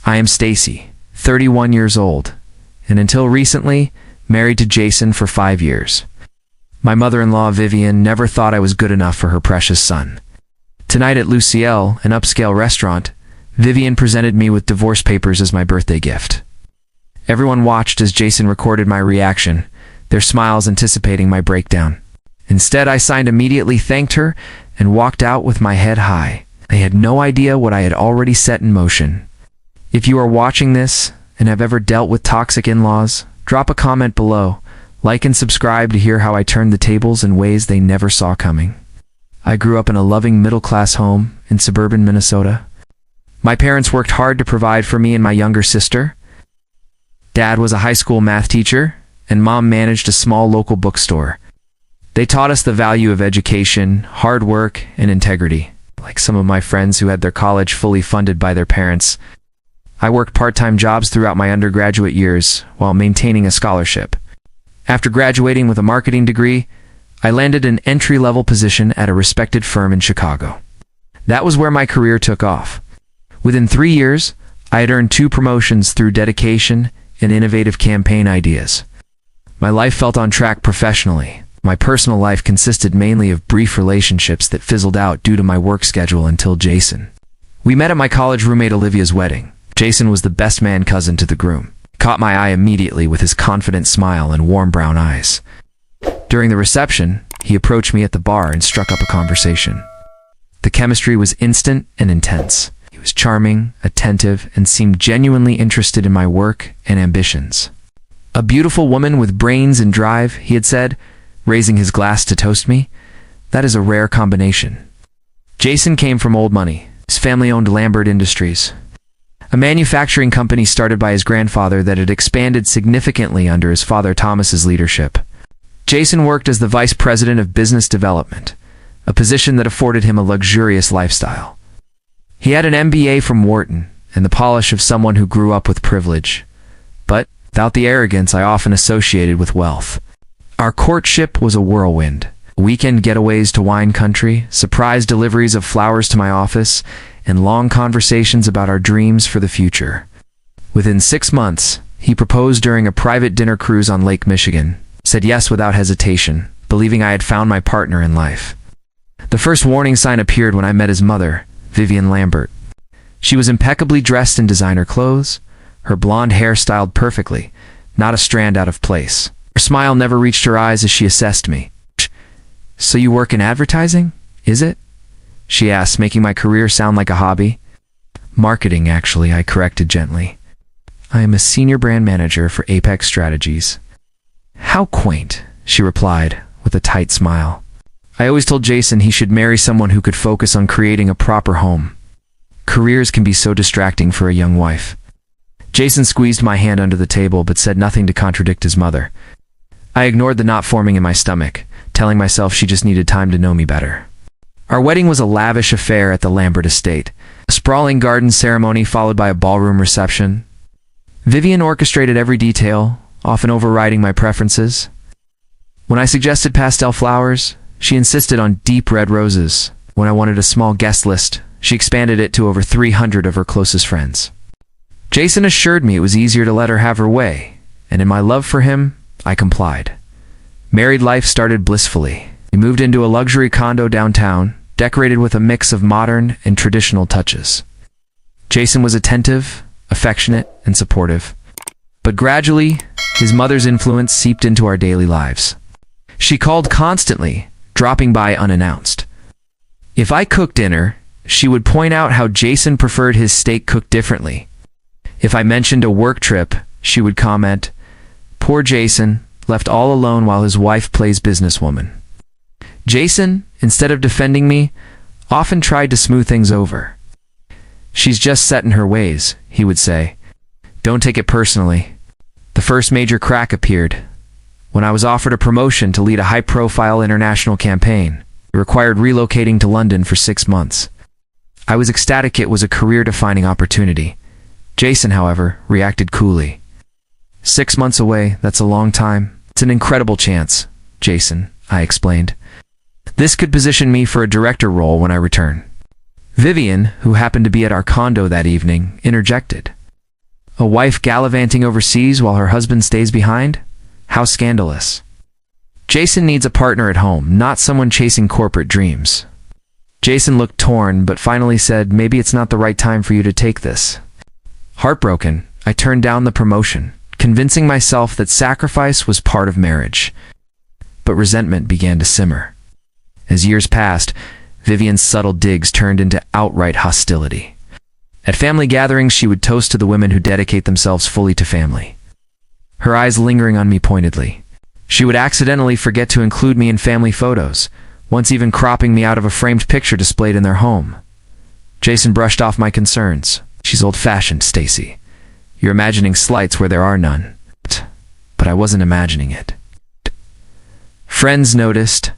I am Stacy, 31 years old, and until recently, married to Jason for 5 years. My mother-in-law, Vivian, never thought I was good enough for her precious son. Tonight at Luciel, an upscale restaurant, Vivian presented me with divorce papers as my birthday gift. Everyone watched as Jason recorded my reaction, their smiles anticipating my breakdown. Instead, I signed immediately, thanked her, and walked out with my head high. They had no idea what I had already set in motion. If you are watching this and have ever dealt with toxic in-laws, drop a comment below. Like and subscribe to hear how I turned the tables in ways they never saw coming. I grew up in a loving middle-class home in suburban Minnesota. My parents worked hard to provide for me and my younger sister. Dad was a high school math teacher, and Mom managed a small local bookstore. They taught us the value of education, hard work, and integrity. Like some of my friends who had their college fully funded by their parents, I worked part-time jobs throughout my undergraduate years while maintaining a scholarship. After graduating with a marketing degree, I landed an entry-level position at a respected firm in Chicago. That was where my career took off. Within 3 years, I had earned 2 promotions through dedication and innovative campaign ideas. My life felt on track professionally. My personal life consisted mainly of brief relationships that fizzled out due to my work schedule until Jason. We met at my college roommate Olivia's wedding. Jason was the best man cousin to the groom. He caught my eye immediately with his confident smile and warm brown eyes. During the reception, he approached me at the bar and struck up a conversation. The chemistry was instant and intense. He was charming, attentive, and seemed genuinely interested in my work and ambitions. "A beautiful woman with brains and drive," he had said, raising his glass to toast me. "That is a rare combination." Jason came from old money. His family owned Lambert Industries, a manufacturing company started by his grandfather that had expanded significantly under his father Thomas's leadership. Jason worked as the vice president of business development, a position that afforded him a luxurious lifestyle. He had an MBA from Wharton and the polish of someone who grew up with privilege, but without the arrogance I often associated with wealth. Our courtship was a whirlwind. Weekend getaways to wine country, surprise deliveries of flowers to my office, and long conversations about our dreams for the future. Within 6 months, he proposed during a private dinner cruise on Lake Michigan, said yes without hesitation, believing I had found my partner in life. The first warning sign appeared when I met his mother, Vivian Lambert. She was impeccably dressed in designer clothes, her blonde hair styled perfectly, not a strand out of place. Her smile never reached her eyes as she assessed me. "So you work in advertising, is it?" she asked, making my career sound like a hobby. "Marketing, actually," I corrected gently. "I am a senior brand manager for Apex Strategies." "How quaint," she replied, with a tight smile. I always told Jason he should marry someone who could focus on creating a proper home. Careers can be so distracting for a young wife. Jason squeezed my hand under the table but said nothing to contradict his mother. I ignored the knot forming in my stomach, telling myself she just needed time to know me better. Our wedding was a lavish affair at the Lambert estate, a sprawling garden ceremony followed by a ballroom reception. Vivian orchestrated every detail, often overriding my preferences. When I suggested pastel flowers, she insisted on deep red roses. When I wanted a small guest list, she expanded it to over 300 of her closest friends. Jason assured me it was easier to let her have her way, and in my love for him, I complied. Married life started blissfully. We moved into a luxury condo downtown, decorated with a mix of modern and traditional touches. Jason was attentive, affectionate, and supportive. But gradually, his mother's influence seeped into our daily lives. She called constantly, dropping by unannounced. If I cooked dinner, she would point out how Jason preferred his steak cooked differently. If I mentioned a work trip, she would comment, "Poor Jason, left all alone while his wife plays businesswoman." Jason, instead of defending me, often tried to smooth things over. "She's just set in her ways," he would say. "Don't take it personally." The first major crack appeared when I was offered a promotion to lead a high-profile international campaign. It required relocating to London for 6 months. I was ecstatic it was a career-defining opportunity. Jason, however, reacted coolly. "6 months away, that's a long time. It's an incredible chance, Jason," I explained. "This could position me for a director role when I return." Vivian, who happened to be at our condo that evening, interjected. A wife gallivanting overseas while her husband stays behind? How scandalous. Jason needs a partner at home, not someone chasing corporate dreams. Jason looked torn, but finally said, maybe it's not the right time for you to take this. Heartbroken, I turned down the promotion, convincing myself that sacrifice was part of marriage. But resentment began to simmer. As years passed, Vivian's subtle digs turned into outright hostility. At family gatherings, she would toast to the women who dedicate themselves fully to family, her eyes lingering on me pointedly. She would accidentally forget to include me in family photos, once even cropping me out of a framed picture displayed in their home. Jason brushed off my concerns. She's old-fashioned, Stacy. You're imagining slights where there are none. But I wasn't imagining it. Friends noticed.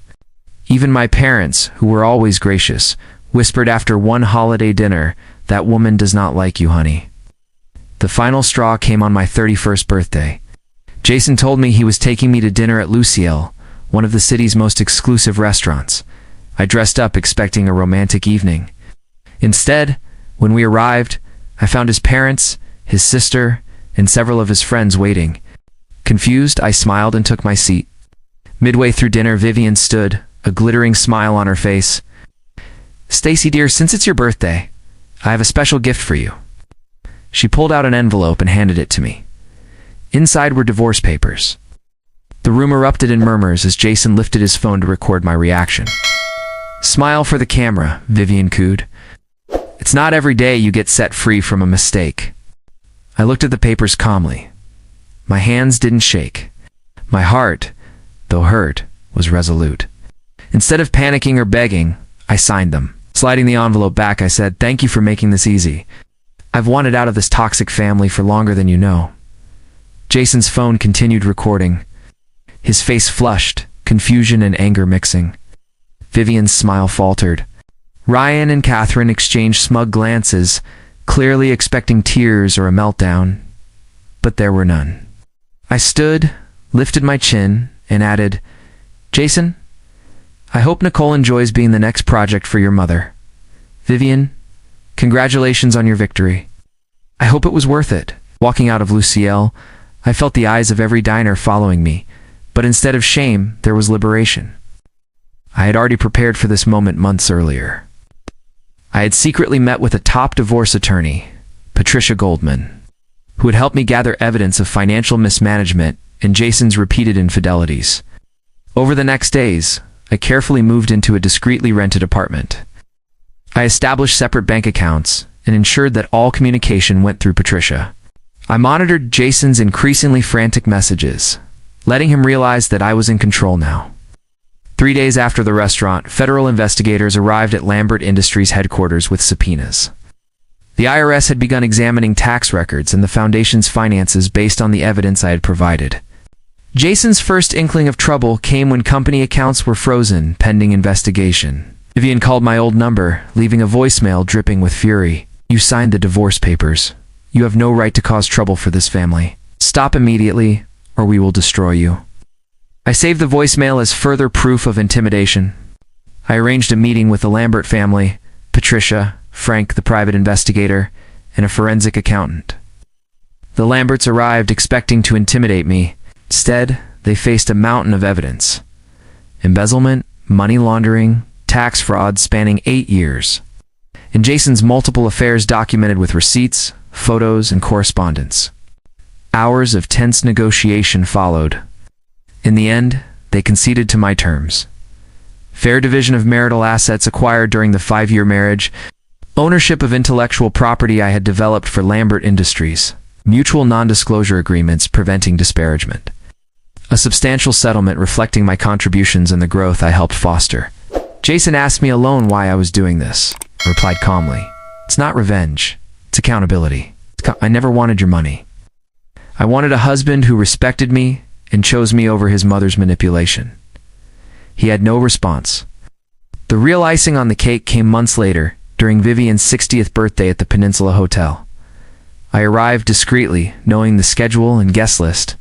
Even my parents, who were always gracious, whispered after one holiday dinner, that woman does not like you, honey. The final straw came on my 31st birthday. Jason told me he was taking me to dinner at Luciel, one of the city's most exclusive restaurants. I dressed up expecting a romantic evening. Instead, when we arrived, I found his parents, his sister, and several of his friends waiting. Confused, I smiled and took my seat. Midway through dinner, Vivian stood, a glittering smile on her face. Stacy dear, since it's your birthday, I have a special gift for you. She pulled out an envelope and handed it to me. Inside were divorce papers. The room erupted in murmurs as Jason lifted his phone to record my reaction. Smile for the camera, Vivian cooed. It's not every day you get set free from a mistake. I looked at the papers calmly. My hands didn't shake. My heart, though hurt, was resolute. Instead of panicking or begging, I signed them. Sliding the envelope back, I said, thank you for making this easy. I've wanted out of this toxic family for longer than you know. Jason's phone continued recording. His face flushed, confusion and anger mixing. Vivian's smile faltered. Ryan and Catherine exchanged smug glances, clearly expecting tears or a meltdown, but there were none. I stood, lifted my chin, and added, Jason, I hope Nicole enjoys being the next project for your mother. Vivian, congratulations on your victory. I hope it was worth it. Walking out of Luciel, I felt the eyes of every diner following me, but instead of shame, there was liberation. I had already prepared for this moment months earlier. I had secretly met with a top divorce attorney, Patricia Goldman, who had helped me gather evidence of financial mismanagement and Jason's repeated infidelities. Over the next days, I carefully moved into a discreetly rented apartment. I established separate bank accounts and ensured that all communication went through Patricia. I monitored Jason's increasingly frantic messages, letting him realize that I was in control now. 3 days after the restaurant, federal investigators arrived at Lambert Industries headquarters with subpoenas. The IRS had begun examining tax records and the foundation's finances based on the evidence I had provided. Jason's first inkling of trouble came when company accounts were frozen, pending investigation. Vivian called my old number, leaving a voicemail dripping with fury. You signed the divorce papers. You have no right to cause trouble for this family. Stop immediately, or we will destroy you. I saved the voicemail as further proof of intimidation. I arranged a meeting with the Lambert family, Patricia, Frank, the private investigator, and a forensic accountant. The Lamberts arrived expecting to intimidate me. Instead, they faced a mountain of evidence. Embezzlement, money laundering, tax fraud spanning 8 years. And Jason's multiple affairs documented with receipts, photos, and correspondence. Hours of tense negotiation followed. In the end, they conceded to my terms. Fair division of marital assets acquired during the 5-year marriage, ownership of intellectual property I had developed for Lambert Industries, mutual non-disclosure agreements preventing disparagement. A substantial settlement reflecting my contributions and the growth I helped foster. Jason asked me alone why I was doing this. I replied calmly, it's not revenge, it's accountability. I never wanted your money. I wanted a husband who respected me and chose me over his mother's manipulation. He had no response. The real icing on the cake came months later, during Vivian's 60th birthday at the Peninsula Hotel. I arrived discreetly, knowing the schedule and guest list.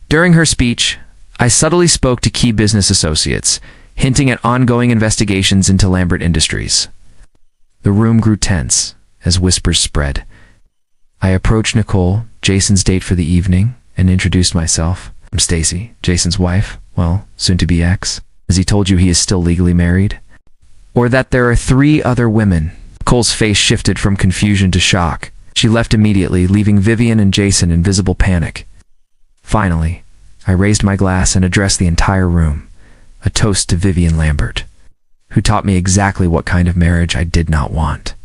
During her speech, I subtly spoke to key business associates, hinting at ongoing investigations into Lambert Industries. The room grew tense as whispers spread. I approached Nicole, Jason's date for the evening, and introduced myself. I'm Stacy, Jason's wife, well, soon-to-be ex. Has he told you he is still legally married? Or that there are 3 other women? Nicole's face shifted from confusion to shock. She left immediately, leaving Vivian and Jason in visible panic. Finally, I raised my glass and addressed the entire room, a toast to Vivian Lambert, who taught me exactly what kind of marriage I did not want.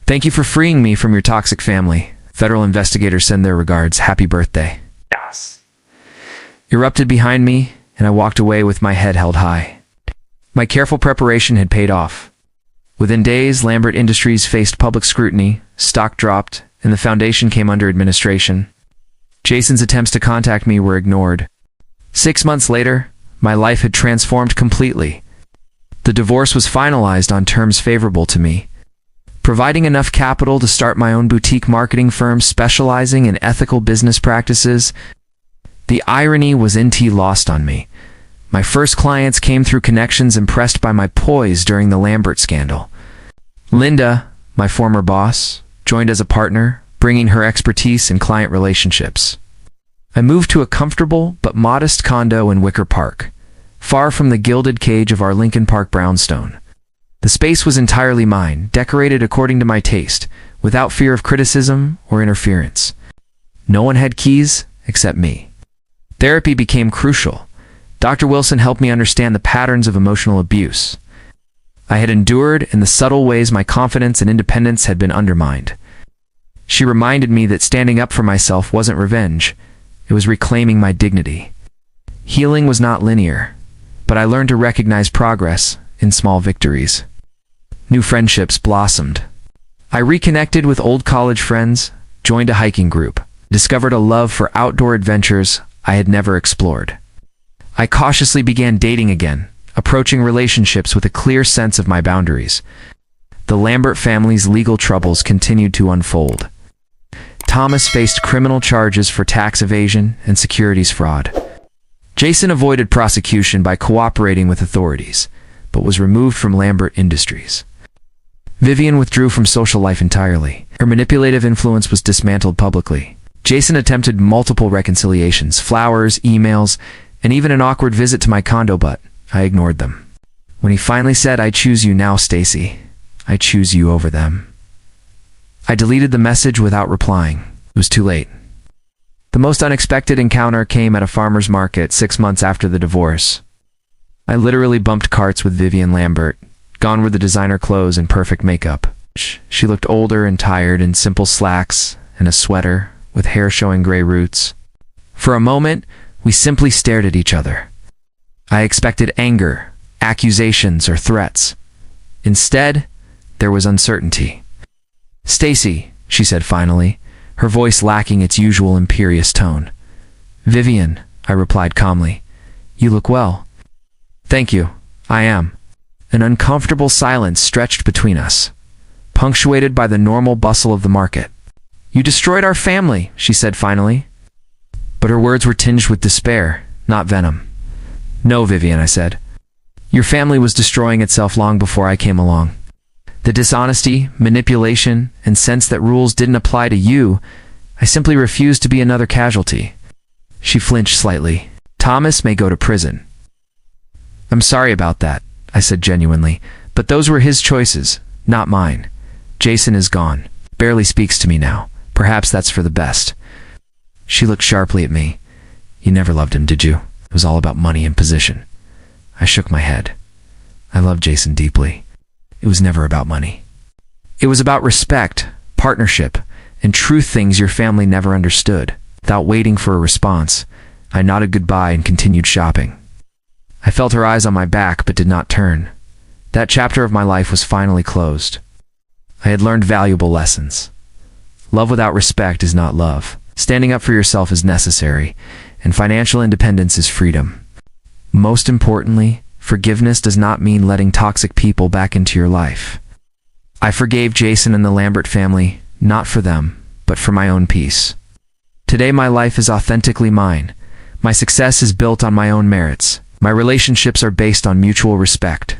Thank you for freeing me from your toxic family. Federal investigators send their regards. Happy birthday. Yes. Erupted behind me, and I walked away with my head held high. My careful preparation had paid off. Within days, Lambert Industries faced public scrutiny, stock dropped, and the foundation came under administration. Jason's attempts to contact me were ignored. 6 months later, my life had transformed completely. The divorce was finalized on terms favorable to me, providing enough capital to start my own boutique marketing firm specializing in ethical business practices. The irony was lost on me. My first clients came through connections impressed by my poise during the Lambert scandal. Linda, my former boss, joined as a partner, bringing her expertise in client relationships. I moved to a comfortable but modest condo in Wicker Park, far from the gilded cage of our Lincoln Park brownstone. The space was entirely mine, decorated according to my taste, without fear of criticism or interference. No one had keys except me. Therapy became crucial. Dr. Wilson helped me understand the patterns of emotional abuse I had endured and the subtle ways my confidence and independence had been undermined. She reminded me that standing up for myself wasn't revenge, it was reclaiming my dignity. Healing was not linear, but I learned to recognize progress in small victories. New friendships blossomed. I reconnected with old college friends, joined a hiking group, discovered a love for outdoor adventures I had never explored. I cautiously began dating again, approaching relationships with a clear sense of my boundaries. The Lambert family's legal troubles continued to unfold. Thomas faced criminal charges for tax evasion and securities fraud. Jason avoided prosecution by cooperating with authorities, but was removed from Lambert Industries. Vivian withdrew from social life entirely. Her manipulative influence was dismantled publicly. Jason attempted multiple reconciliations, flowers, emails, and even an awkward visit to my condo, but I ignored them. When he finally said, "I choose you now, Stacy. I choose you over them," I deleted the message without replying. It was too late. The most unexpected encounter came at a farmer's market 6 months after the divorce. I literally bumped carts with Vivian Lambert. Gone were the designer clothes and perfect makeup. She looked older and tired in simple slacks and a sweater, with hair showing gray roots. For a moment, we simply stared at each other. I expected anger, accusations, or threats. Instead, there was uncertainty. "Stacy," she said finally, her voice lacking its usual imperious tone. "Vivian," I replied calmly. "You look well." "Thank you, I am." An uncomfortable silence stretched between us, punctuated by the normal bustle of the market. "You destroyed our family," she said finally. But her words were tinged with despair, not venom. "No, Vivian," I said. "Your family was destroying itself long before I came along. The dishonesty, manipulation, and sense that rules didn't apply to you, I simply refused to be another casualty." She flinched slightly. "Thomas may go to prison." "I'm sorry about that," I said genuinely, "but those were his choices, not mine. Jason is gone. Barely speaks to me now. Perhaps that's for the best." She looked sharply at me. "You never loved him, did you? It was all about money and position." I shook my head. I loved Jason deeply. It was never about money. It was about respect, partnership, and truth, things your family never understood. Without waiting for a response, I nodded goodbye and continued shopping. I felt her eyes on my back but did not turn. That chapter of my life was finally closed. I had learned valuable lessons. Love without respect is not love. Standing up for yourself is necessary, and financial independence is freedom. Most importantly, forgiveness does not mean letting toxic people back into your life. I forgave Jason and the Lambert family, not for them, but for my own peace. Today my life is authentically mine. My success is built on my own merits. My relationships are based on mutual respect.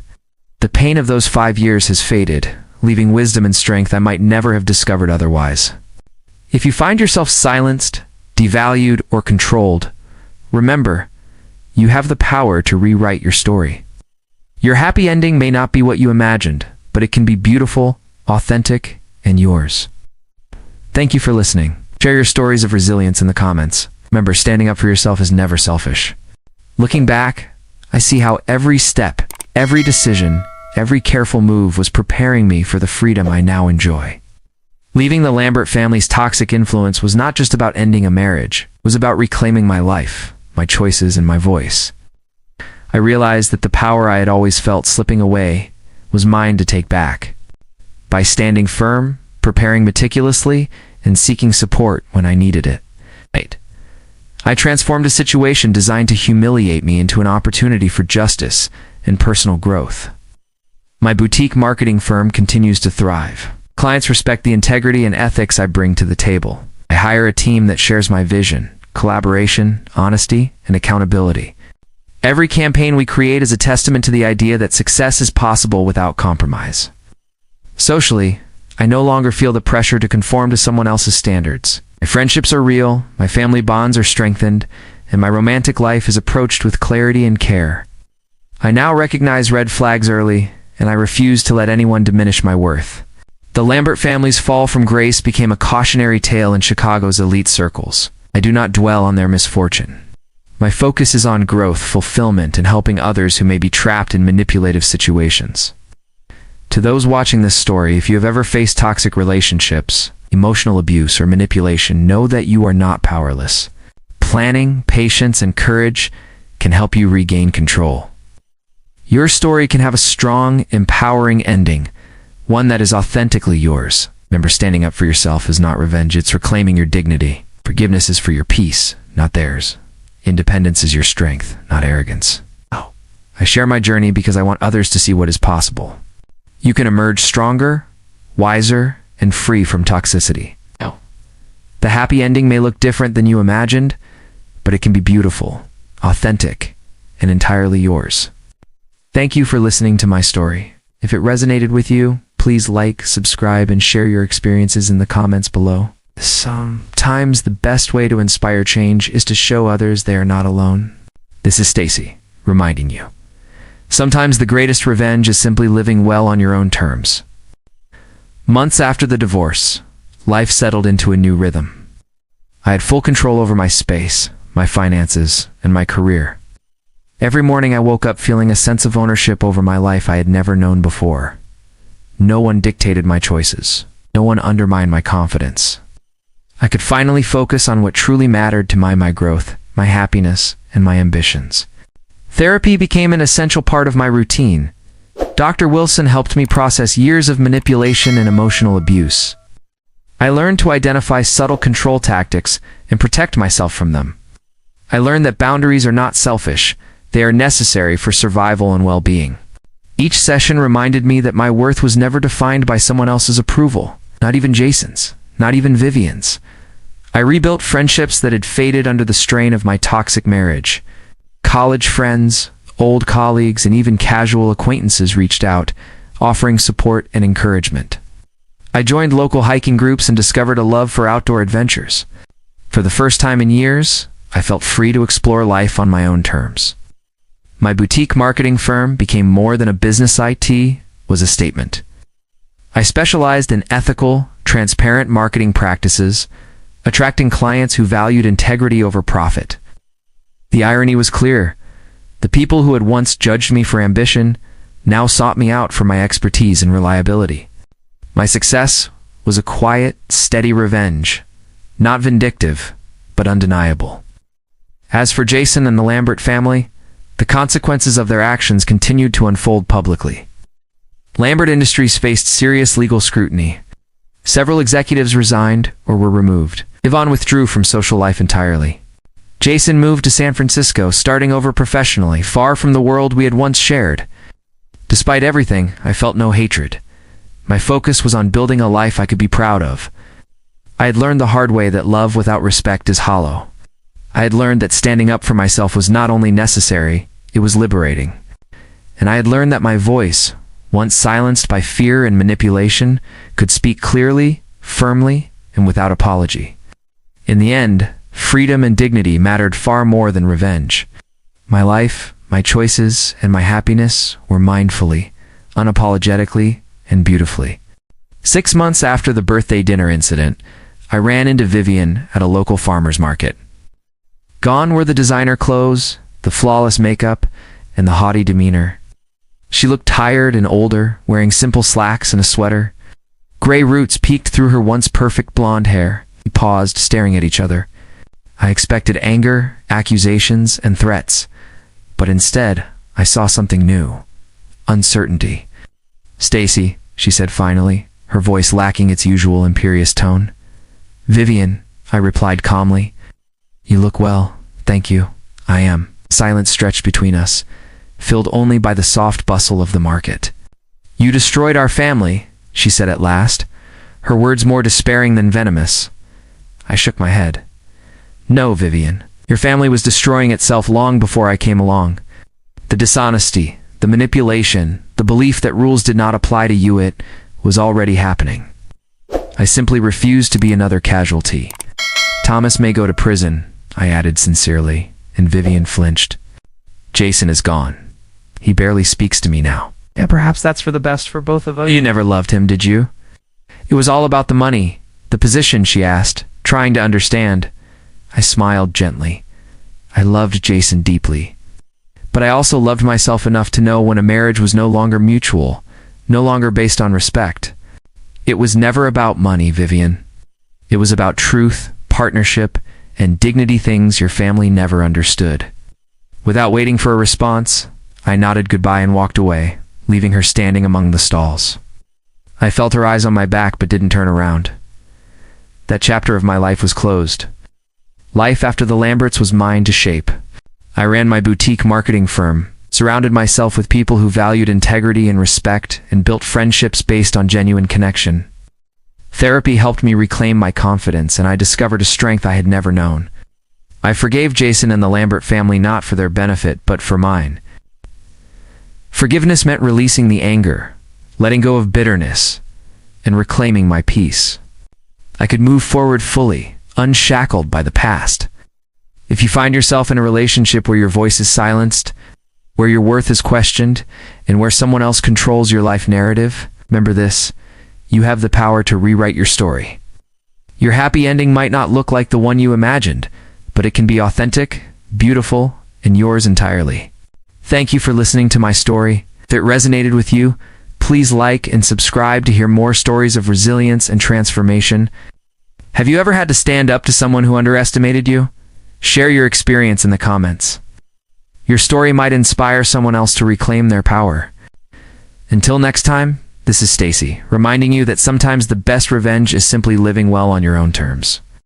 The pain of those 5 years has faded, leaving wisdom and strength I might never have discovered otherwise. If you find yourself silenced, devalued, or controlled, remember, you have the power to rewrite your story. Your happy ending may not be what you imagined, but it can be beautiful, authentic, and yours. Thank you for listening. Share your stories of resilience in the comments. Remember, standing up for yourself is never selfish. Looking back, I see how every step, every decision, every careful move was preparing me for the freedom I now enjoy. Leaving the Lambert family's toxic influence was not just about ending a marriage. It was about reclaiming my life, my choices, and my voice. I realized that the power I had always felt slipping away was mine to take back. By standing firm, preparing meticulously, and seeking support when I needed it. I transformed a situation designed to humiliate me into an opportunity for justice and personal growth. My boutique marketing firm continues to thrive. Clients respect the integrity and ethics I bring to the table. I hire a team that shares my vision, collaboration, honesty, and accountability. Every campaign we create is a testament to the idea that success is possible without compromise. Socially, I no longer feel the pressure to conform to someone else's standards. My friendships are real, my family bonds are strengthened, and my romantic life is approached with clarity and care. I now recognize red flags early, and I refuse to let anyone diminish my worth. The Lambert family's fall from grace became a cautionary tale in Chicago's elite circles. I do not dwell on their misfortune. My focus is on growth, fulfillment, and helping others who may be trapped in manipulative situations. To those watching this story, if you have ever faced toxic relationships, emotional abuse, or manipulation, know that you are not powerless. Planning, patience, and courage can help you regain control. Your story can have a strong, empowering ending, one that is authentically yours. Remember, standing up for yourself is not revenge, it's reclaiming your dignity. Forgiveness is for your peace, not theirs. Independence is your strength, not arrogance. I share my journey because I want others to see what is possible. You can emerge stronger, wiser, and free from toxicity. The happy ending may look different than you imagined, but it can be beautiful, authentic, and entirely yours. Thank you for listening to my story. If it resonated with you, please like, subscribe, and share your experiences in the comments below. Sometimes the best way to inspire change is to show others they are not alone. This is Stacy, reminding you. Sometimes the greatest revenge is simply living well on your own terms. Months after the divorce, life settled into a new rhythm. I had full control over my space, my finances, and my career. Every morning I woke up feeling a sense of ownership over my life I had never known before. No one dictated my choices. No one undermined my confidence. I could finally focus on what truly mattered to my growth, my happiness, and my ambitions. Therapy became an essential part of my routine. Dr. Wilson helped me process years of manipulation and emotional abuse. I learned to identify subtle control tactics and protect myself from them. I learned that boundaries are not selfish. They are necessary for survival and well-being. Each session reminded me that my worth was never defined by someone else's approval, not even Jason's, not even Vivian's. I rebuilt friendships that had faded under the strain of my toxic marriage. College friends, old colleagues, and even casual acquaintances reached out, offering support and encouragement. I joined local hiking groups and discovered a love for outdoor adventures. For the first time in years, I felt free to explore life on my own terms. My boutique marketing firm became more than a business. It was a statement. I specialized in ethical, transparent marketing practices, attracting clients who valued integrity over profit. The irony was clear. The people who had once judged me for ambition now sought me out for my expertise and reliability. My success was a quiet, steady revenge, not vindictive, but undeniable. As for Jason and the Lambert family, the consequences of their actions continued to unfold publicly. Lambert Industries faced serious legal scrutiny. Several executives resigned or were removed. Yvonne withdrew from social life entirely. Jason moved to San Francisco, starting over professionally, far from the world we had once shared. Despite everything, I felt no hatred. My focus was on building a life I could be proud of. I had learned the hard way that love without respect is hollow. I had learned that standing up for myself was not only necessary, it was liberating. And I had learned that my voice, once silenced by fear and manipulation, could speak clearly, firmly, and without apology. In the end, freedom and dignity mattered far more than revenge. My life, my choices, and my happiness were mine fully, unapologetically, and beautifully. 6 months after the birthday dinner incident, I ran into Vivian at a local farmer's market. Gone were the designer clothes, the flawless makeup, and the haughty demeanor. She looked tired and older, wearing simple slacks and a sweater. Gray roots peeked through her once perfect blonde hair. We paused, staring at each other. I expected anger, accusations, and threats, but instead, I saw something new. Uncertainty. "Stacy," she said finally, her voice lacking its usual imperious tone. "Vivian," I replied calmly. "You look well, thank you. I am." Silence stretched between us, filled only by the soft bustle of the market. "You destroyed our family," she said at last, her words more despairing than venomous. I shook my head. "No, Vivian. Your family was destroying itself long before I came along. The dishonesty, the manipulation, the belief that rules did not apply to you, it was already happening. I simply refused to be another casualty. Thomas may go to prison," I added sincerely, and Vivian flinched. "Jason is gone. He barely speaks to me now." Yeah, perhaps that's for the best for both of us. "You never loved him, did you?" "It was all about the money, the position," she asked, trying to understand. I smiled gently. I loved Jason deeply. But I also loved myself enough to know when a marriage was no longer mutual, no longer based on respect. It was never about money, Vivian. It was about truth, partnership, and dignity, things your family never understood. Without waiting for a response, I nodded goodbye and walked away, leaving her standing among the stalls. I felt her eyes on my back but didn't turn around. That chapter of my life was closed. Life after the Lamberts was mine to shape. I ran my boutique marketing firm, surrounded myself with people who valued integrity and respect, and built friendships based on genuine connection. Therapy helped me reclaim my confidence, and I discovered a strength I had never known. I forgave Jason and the Lambert family not for their benefit, but for mine. Forgiveness meant releasing the anger, letting go of bitterness, and reclaiming my peace. I could move forward fully, unshackled by the past. If you find yourself in a relationship where your voice is silenced, where your worth is questioned, and where someone else controls your life narrative, remember this: you have the power to rewrite your story. Your happy ending might not look like the one you imagined, but it can be authentic, beautiful, and yours entirely. Thank you for listening to my story. If it resonated with you, please like and subscribe to hear more stories of resilience and transformation. Have you ever had to stand up to someone who underestimated you? Share your experience in the comments. Your story might inspire someone else to reclaim their power. Until next time, this is Stacy, reminding you that sometimes the best revenge is simply living well on your own terms.